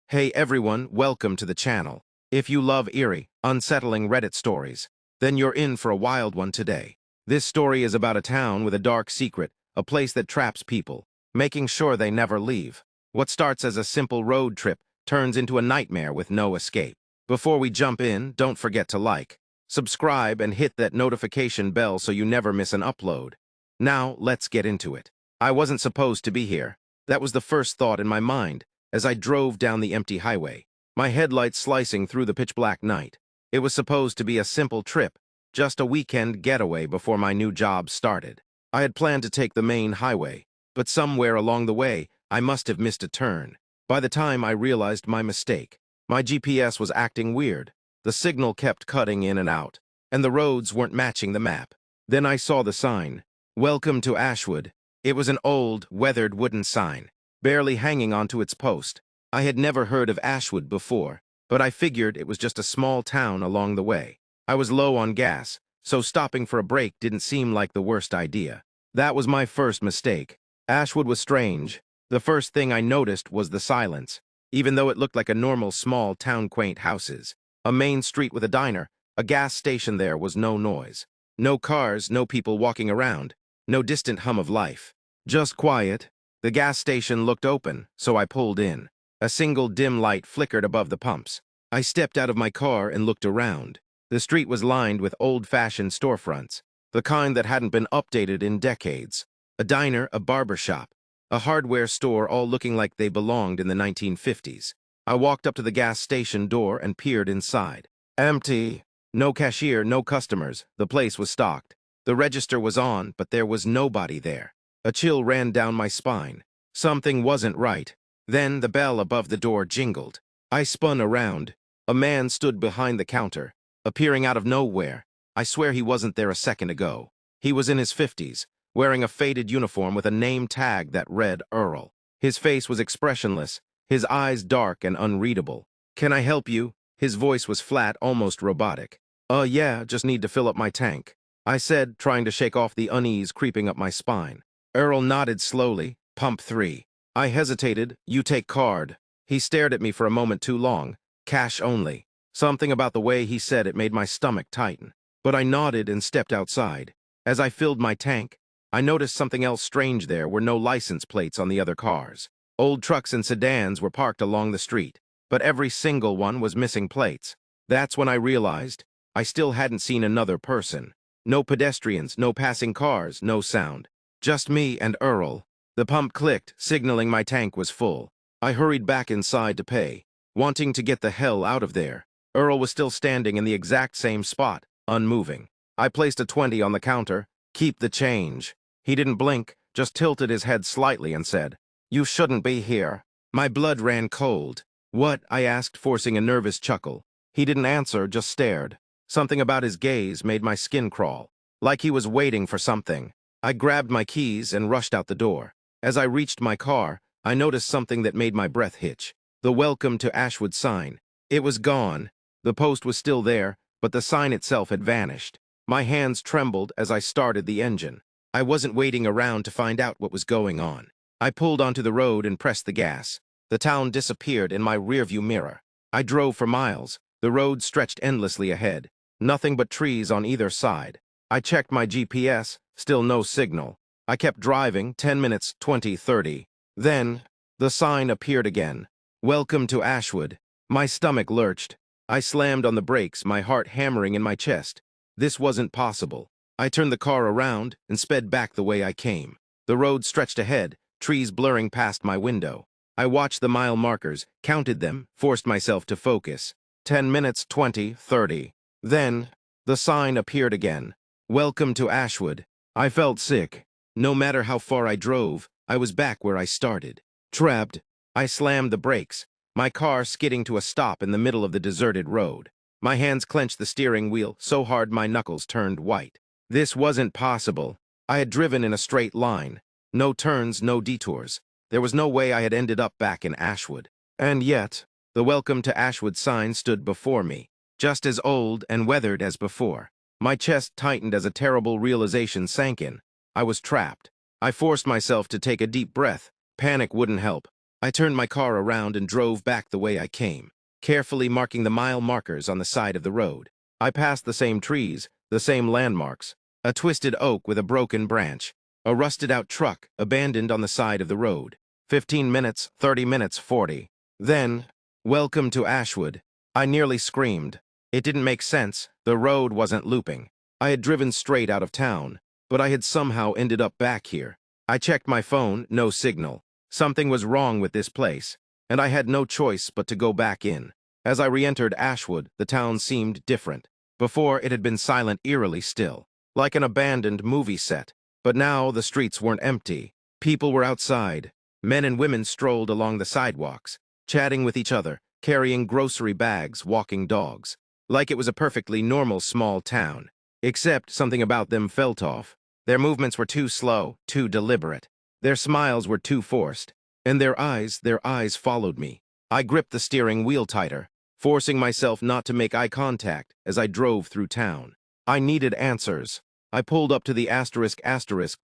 Hey everyone, welcome to the channel. If you love eerie, unsettling Reddit stories, then you're in for a wild one today. This story is about a town with a dark secret, a place that traps people, making sure they never leave. What starts as a simple road trip turns into a nightmare with no escape. Before we jump in, don't forget to like, subscribe, and hit that notification bell so you never miss an upload. Now, let's get into it. I wasn't supposed to be here. That was the first thought in my mind as I drove down the empty highway, my headlights slicing through the pitch-black night. It was supposed to be a simple trip, just a weekend getaway before my new job started. I had planned to take the main highway, but somewhere along the way, I must have missed a turn. By the time I realized my mistake, my GPS was acting weird. The signal kept cutting in and out, and the roads weren't matching the map. Then I saw the sign, "Welcome to Ashwood." It was an old, weathered wooden sign, barely hanging onto its post. I had never heard of Ashwood before, but I figured it was just a small town along the way. I was low on gas, so stopping for a break didn't seem like the worst idea. That was my first mistake. Ashwood was strange. The first thing I noticed was the silence, even though it looked like a normal small town, quaint houses. A main street with a diner, a gas station, there was no noise. No cars, no people walking around, no distant hum of life. Just quiet. The gas station looked open, so I pulled in. A single dim light flickered above the pumps. I stepped out of my car and looked around. The street was lined with old-fashioned storefronts, the kind that hadn't been updated in decades. A diner, a barber shop, a hardware store, all looking like they belonged in the 1950s. I walked up to the gas station door and peered inside. Empty. No cashier, no customers. The place was stocked. The register was on, but there was nobody there. A chill ran down my spine. Something wasn't right. Then the bell above the door jingled. I spun around. A man stood behind the counter, appearing out of nowhere. I swear he wasn't there a second ago. He was in his 50s, wearing a faded uniform with a name tag that read Earl. His face was expressionless, his eyes dark and unreadable. "Can I help you?" His voice was flat, almost robotic. Yeah, just need to fill up my tank," I said, trying to shake off the unease creeping up my spine. Earl nodded slowly. "Pump 3. I hesitated. "You take card." He stared at me for a moment too long. "Cash only." Something about the way he said it made my stomach tighten. But I nodded and stepped outside. As I filled my tank, I noticed something else strange. There were no license plates on the other cars. Old trucks and sedans were parked along the street, but every single one was missing plates. That's when I realized I still hadn't seen another person. No pedestrians, no passing cars, no sound. Just me and Earl. The pump clicked, signaling my tank was full. I hurried back inside to pay, wanting to get the hell out of there. Earl was still standing in the exact same spot, unmoving. I placed a 20 on the counter. "Keep the change." He didn't blink, just tilted his head slightly and said, "You shouldn't be here." My blood ran cold. "What?" I asked, forcing a nervous chuckle. He didn't answer, just stared. Something about his gaze made my skin crawl, like he was waiting for something. I grabbed my keys and rushed out the door. As I reached my car, I noticed something that made my breath hitch. The "Welcome to Ashwood" sign. It was gone. The post was still there, but the sign itself had vanished. My hands trembled as I started the engine. I wasn't waiting around to find out what was going on. I pulled onto the road and pressed the gas. The town disappeared in my rearview mirror. I drove for miles. The road stretched endlessly ahead. Nothing but trees on either side. I checked my GPS, still no signal. I kept driving, 10 minutes, 20, 30. Then, the sign appeared again. "Welcome to Ashwood." My stomach lurched. I slammed on the brakes, my heart hammering in my chest. This wasn't possible. I turned the car around and sped back the way I came. The road stretched ahead, trees blurring past my window. I watched the mile markers, counted them, forced myself to focus. 10 minutes, 20, 30. Then, the sign appeared again. "Welcome to Ashwood." I felt sick. No matter how far I drove, I was back where I started. Trapped. I slammed the brakes, my car skidding to a stop in the middle of the deserted road. My hands clenched the steering wheel so hard my knuckles turned white. This wasn't possible. I had driven in a straight line. No turns, no detours. There was no way I had ended up back in Ashwood. And yet, the "Welcome to Ashwood" sign stood before me, just as old and weathered as before. My chest tightened as a terrible realization sank in. I was trapped. I forced myself to take a deep breath. Panic wouldn't help. I turned my car around and drove back the way I came, carefully marking the mile markers on the side of the road. I passed the same trees, the same landmarks, a twisted oak with a broken branch, a rusted-out truck abandoned on the side of the road. 15 minutes, 30 minutes, 40. Then, welcome to Ashwood. I nearly screamed. It didn't make sense. The road wasn't looping. I had driven straight out of town, but I had somehow ended up back here. I checked my phone, no signal. Something was wrong with this place, and I had no choice but to go back in. As I re-entered Ashwood, the town seemed different. Before, it had been silent, eerily still, like an abandoned movie set. But now the streets weren't empty. People were outside. Men and women strolled along the sidewalks, chatting with each other, carrying grocery bags, walking dogs. Like it was a perfectly normal small town. Except something about them felt off. Their movements were too slow, too deliberate. Their smiles were too forced. And their eyes followed me. I gripped the steering wheel tighter, forcing myself not to make eye contact as I drove through town. I needed answers. I pulled up to the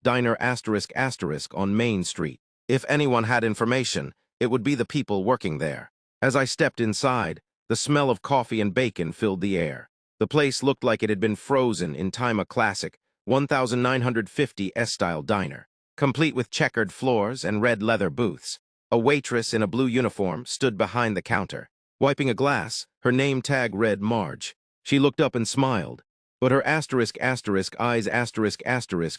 diner on Main Street. If anyone had information, it would be the people working there. As I stepped inside, the smell of coffee and bacon filled the air. The place looked like it had been frozen in time, a classic 1950 S-style diner, complete with checkered floors and red leather booths. A waitress in a blue uniform stood behind the counter, wiping a glass. Her name tag read Marge. She looked up and smiled, but her eyes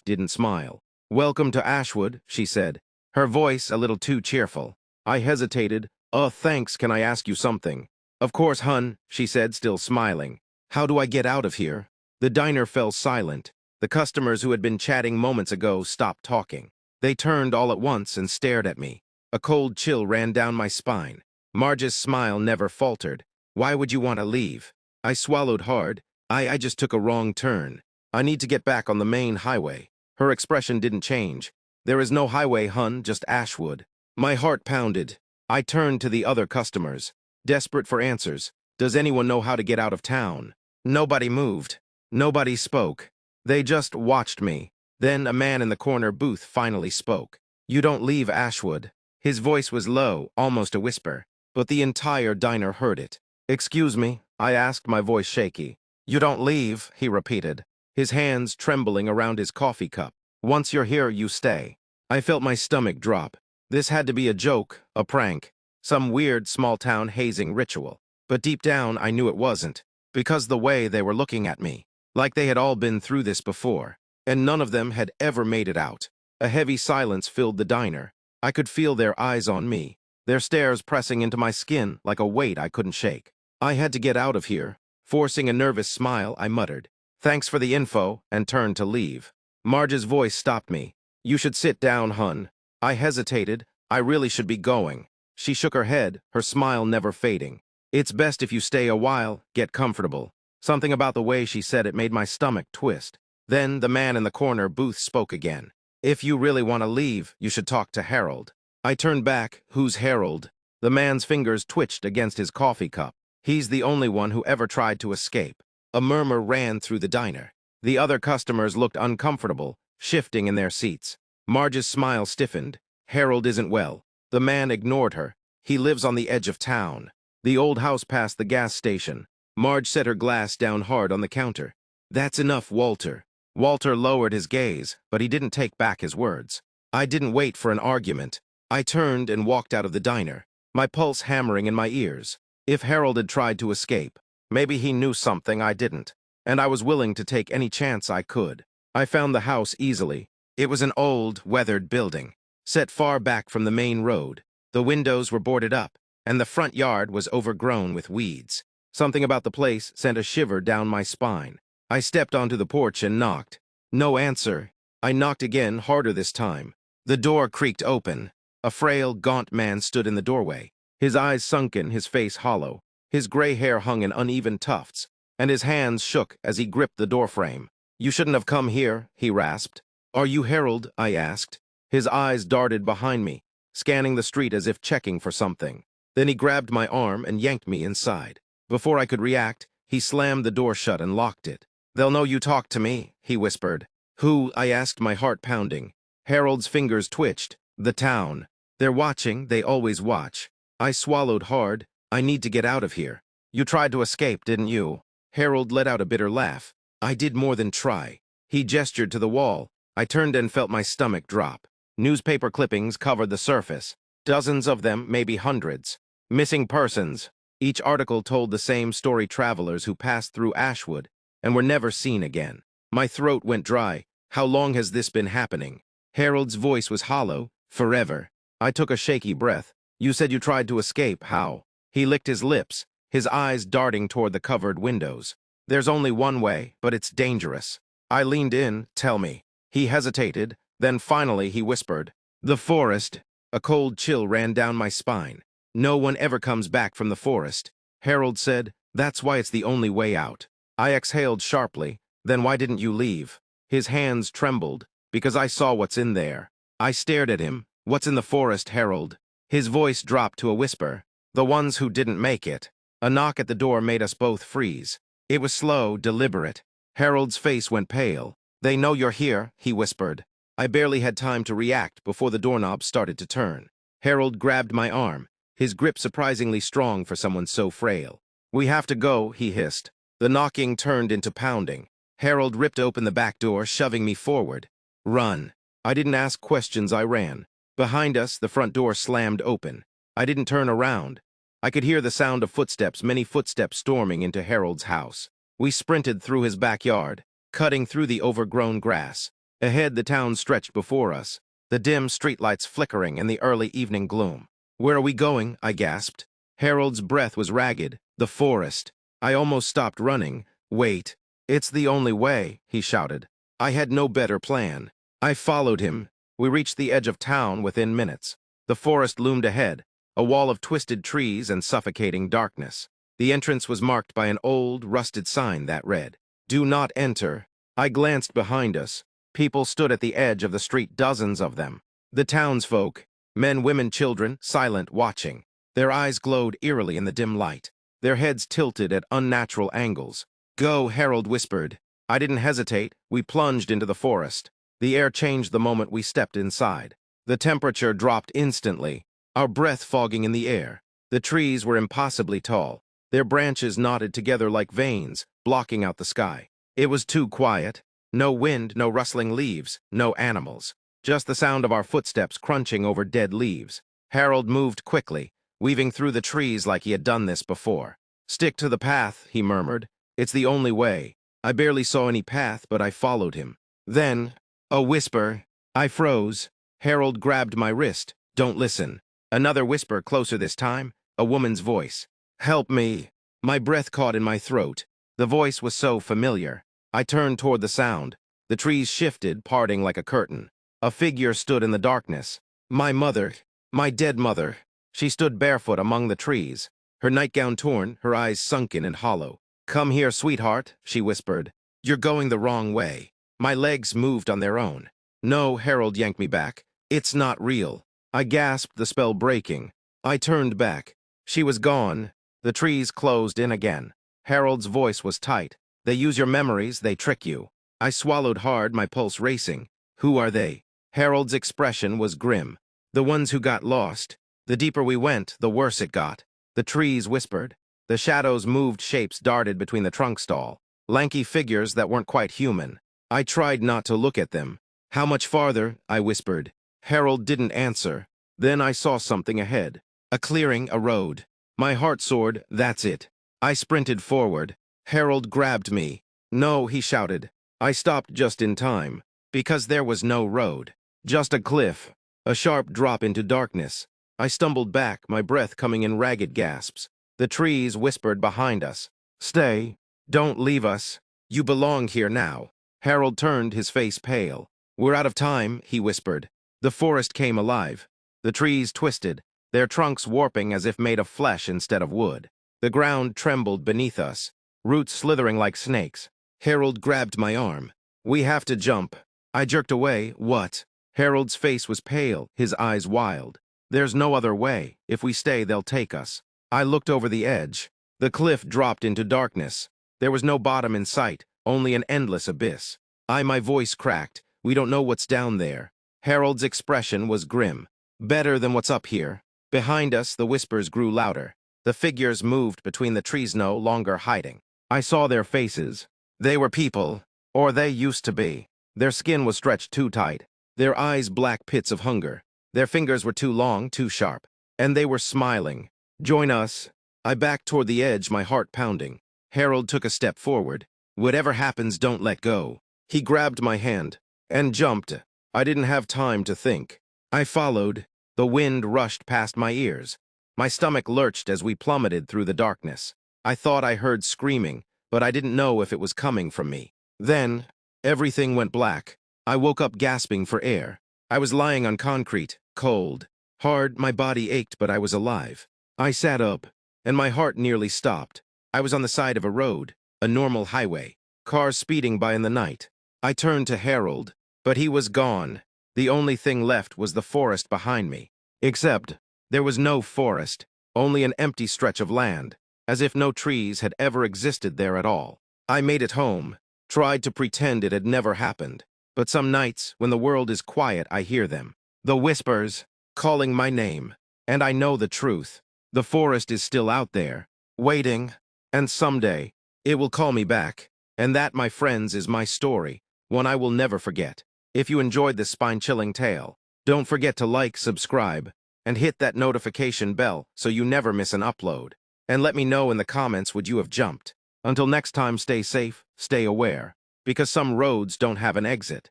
didn't smile. "Welcome to Ashwood," she said, her voice a little too cheerful. I hesitated. Thanks, can I ask you something?" "Of course, hun," she said, still smiling. "How do I get out of here?" The diner fell silent. The customers who had been chatting moments ago stopped talking. They turned all at once and stared at me. A cold chill ran down my spine. Marge's smile never faltered. "Why would you want to leave?" I swallowed hard. I just took a wrong turn. I need to get back on the main highway." Her expression didn't change. "There is no highway, hun, just Ashwood." My heart pounded. I turned to the other customers, desperate for answers. Does anyone know how to get out of town? Nobody moved. Nobody spoke. They just watched me. Then a man in the corner booth finally spoke. "You don't leave Ashwood." His voice was low, almost a whisper, but the entire diner heard it. "Excuse me?" I asked, my voice shaky. "You don't leave," he repeated, his hands trembling around his coffee cup. "Once you're here, you stay." I felt my stomach drop. This had to be a joke, a prank, some weird small-town hazing ritual. But deep down, I knew it wasn't, because the way they were looking at me, like they had all been through this before, and none of them had ever made it out. A heavy silence filled the diner. I could feel their eyes on me, their stares pressing into my skin like a weight I couldn't shake. I had to get out of here. Forcing a nervous smile, I muttered, "Thanks for the info," and turned to leave. Marge's voice stopped me. "You should sit down, hun." I hesitated. I really should be going. She shook her head, her smile never fading. "It's best if you stay a while, get comfortable." Something about the way she said it made my stomach twist. Then the man in the corner booth spoke again. "If you really want to leave, you should talk to Harold." I turned back. "Who's Harold?" The man's fingers twitched against his coffee cup. "He's the only one who ever tried to escape." A murmur ran through the diner. The other customers looked uncomfortable, shifting in their seats. Marge's smile stiffened. "Harold isn't well." The man ignored her. "He lives on the edge of town. The old house past the gas station." Marge set her glass down hard on the counter. "That's enough, Walter." Walter lowered his gaze, but he didn't take back his words. I didn't wait for an argument. I turned and walked out of the diner, my pulse hammering in my ears. If Harold had tried to escape, maybe he knew something I didn't, and I was willing to take any chance I could. I found the house easily. It was an old, weathered building, set far back from the main road. The windows were boarded up, and the front yard was overgrown with weeds. Something about the place sent a shiver down my spine. I stepped onto the porch and knocked. No answer. I knocked again, harder this time. The door creaked open. A frail, gaunt man stood in the doorway, his eyes sunken, his face hollow. His gray hair hung in uneven tufts, and his hands shook as he gripped the doorframe. "You shouldn't have come here," he rasped. "Are you Harold?" I asked. His eyes darted behind me, scanning the street as if checking for something. Then he grabbed my arm and yanked me inside. Before I could react, he slammed the door shut and locked it. "They'll know you talked to me," he whispered. "Who?" I asked, my heart pounding. Harold's fingers twitched. "The town. They're watching, they always watch. I swallowed hard. I need to get out of here. You tried to escape, didn't you? Harold let out a bitter laugh. I did more than try. He gestured to the wall. I turned and felt my stomach drop. Newspaper clippings covered the surface. Dozens of them, maybe hundreds. Missing persons. Each article told the same story: travelers who passed through Ashwood and were never seen again. My throat went dry. How long has this been happening? Harold's voice was hollow. Forever. I took a shaky breath. You said you tried to escape. How? He licked his lips, his eyes darting toward the covered windows. There's only one way, but it's dangerous. I leaned in. Tell me. He hesitated, then finally he whispered, the forest. A cold chill ran down my spine. No one ever comes back from the forest. Harold said, that's why it's the only way out. I exhaled sharply. Then why didn't you leave? His hands trembled, because I saw what's in there. I stared at him. What's in the forest, Harold? His voice dropped to a whisper. The ones who didn't make it. A knock at the door made us both freeze. It was slow, deliberate. Harold's face went pale. They know you're here, he whispered. I barely had time to react before the doorknob started to turn. Harold grabbed my arm, his grip surprisingly strong for someone so frail. We have to go, he hissed. The knocking turned into pounding. Harold ripped open the back door, shoving me forward. Run. I didn't ask questions, I ran. Behind us, the front door slammed open. I didn't turn around. I could hear the sound of footsteps, many footsteps storming into Harold's house. We sprinted through his backyard, cutting through the overgrown grass. Ahead, the town stretched before us, the dim streetlights flickering in the early evening gloom. Where are we going? I gasped. Harold's breath was ragged. The forest. I almost stopped running. Wait. It's the only way, he shouted. I had no better plan. I followed him. We reached the edge of town within minutes. The forest loomed ahead, a wall of twisted trees and suffocating darkness. The entrance was marked by an old, rusted sign that read, "Do not enter." I glanced behind us. People stood at the edge of the street, dozens of them. The townsfolk, men, women, children, silent, watching. Their eyes glowed eerily in the dim light, their heads tilted at unnatural angles. Go, Harold whispered. I didn't hesitate. We plunged into the forest. The air changed the moment we stepped inside. The temperature dropped instantly, our breath fogging in the air. The trees were impossibly tall. Their branches knotted together like veins, blocking out the sky. It was too quiet. No wind, no rustling leaves, no animals. Just the sound of our footsteps crunching over dead leaves. Harold moved quickly, weaving through the trees like he had done this before. Stick to the path, he murmured. It's the only way. I barely saw any path, but I followed him. Then, a whisper. I froze. Harold grabbed my wrist. Don't listen. Another whisper, closer this time. A woman's voice. Help me. My breath caught in my throat. The voice was so familiar. I turned toward the sound. The trees shifted, parting like a curtain. A figure stood in the darkness. My mother. My dead mother. She stood barefoot among the trees, her nightgown torn, her eyes sunken and hollow. Come here, sweetheart, she whispered. You're going the wrong way. My legs moved on their own. No, Harold yanked me back. It's not real. I gasped, the spell breaking. I turned back. She was gone. The trees closed in again. Harold's voice was tight. They use your memories, they trick you. I swallowed hard, my pulse racing. Who are they? Harold's expression was grim. The ones who got lost. The deeper we went, the worse it got. The trees whispered. The shadows moved, shapes darted between the trunk stall. Lanky figures that weren't quite human. I tried not to look at them. How much farther? I whispered. Harold didn't answer. Then I saw something ahead. A clearing, a road. My heart soared. That's it. I sprinted forward. Harold grabbed me. No, he shouted. I stopped just in time. Because there was no road. Just a cliff. A sharp drop into darkness. I stumbled back, my breath coming in ragged gasps. The trees whispered behind us. Stay. Don't leave us. You belong here now. Harold turned, his face pale. We're out of time, he whispered. The forest came alive. The trees twisted, their trunks warping as if made of flesh instead of wood. The ground trembled beneath us, roots slithering like snakes. Harold grabbed my arm. We have to jump. I jerked away. What? Harold's face was pale, his eyes wild. There's no other way. If we stay, they'll take us. I looked over the edge. The cliff dropped into darkness. There was no bottom in sight, only an endless abyss. My voice cracked. We don't know what's down there. Harold's expression was grim. Better than what's up here. Behind us, the whispers grew louder. The figures moved between the trees, no longer hiding. I saw their faces. They were people, or they used to be. Their skin was stretched too tight. Their eyes black pits of hunger. Their fingers were too long, too sharp. And they were smiling. Join us. I backed toward the edge, my heart pounding. Harold took a step forward. Whatever happens, don't let go. He grabbed my hand and jumped. I didn't have time to think. I followed. The wind rushed past my ears. My stomach lurched as we plummeted through the darkness. I thought I heard screaming, but I didn't know if it was coming from me. Then, everything went black. I woke up gasping for air. I was lying on concrete, cold. Hard, my body ached, but I was alive. I sat up, and my heart nearly stopped. I was on the side of a road, a normal highway, cars speeding by in the night. I turned to Harold, but he was gone. The only thing left was the forest behind me. Except, there was no forest, only an empty stretch of land, as if no trees had ever existed there at all. I made it home, tried to pretend it had never happened. But some nights, when the world is quiet, I hear them. The whispers, calling my name. And I know the truth. The forest is still out there, waiting, and someday, it will call me back. And that, my friends, is my story, one I will never forget. If you enjoyed this spine-chilling tale, don't forget to like, subscribe, and hit that notification bell so you never miss an upload. And let me know in the comments, would you have jumped? Until next time, stay safe, stay aware, because some roads don't have an exit.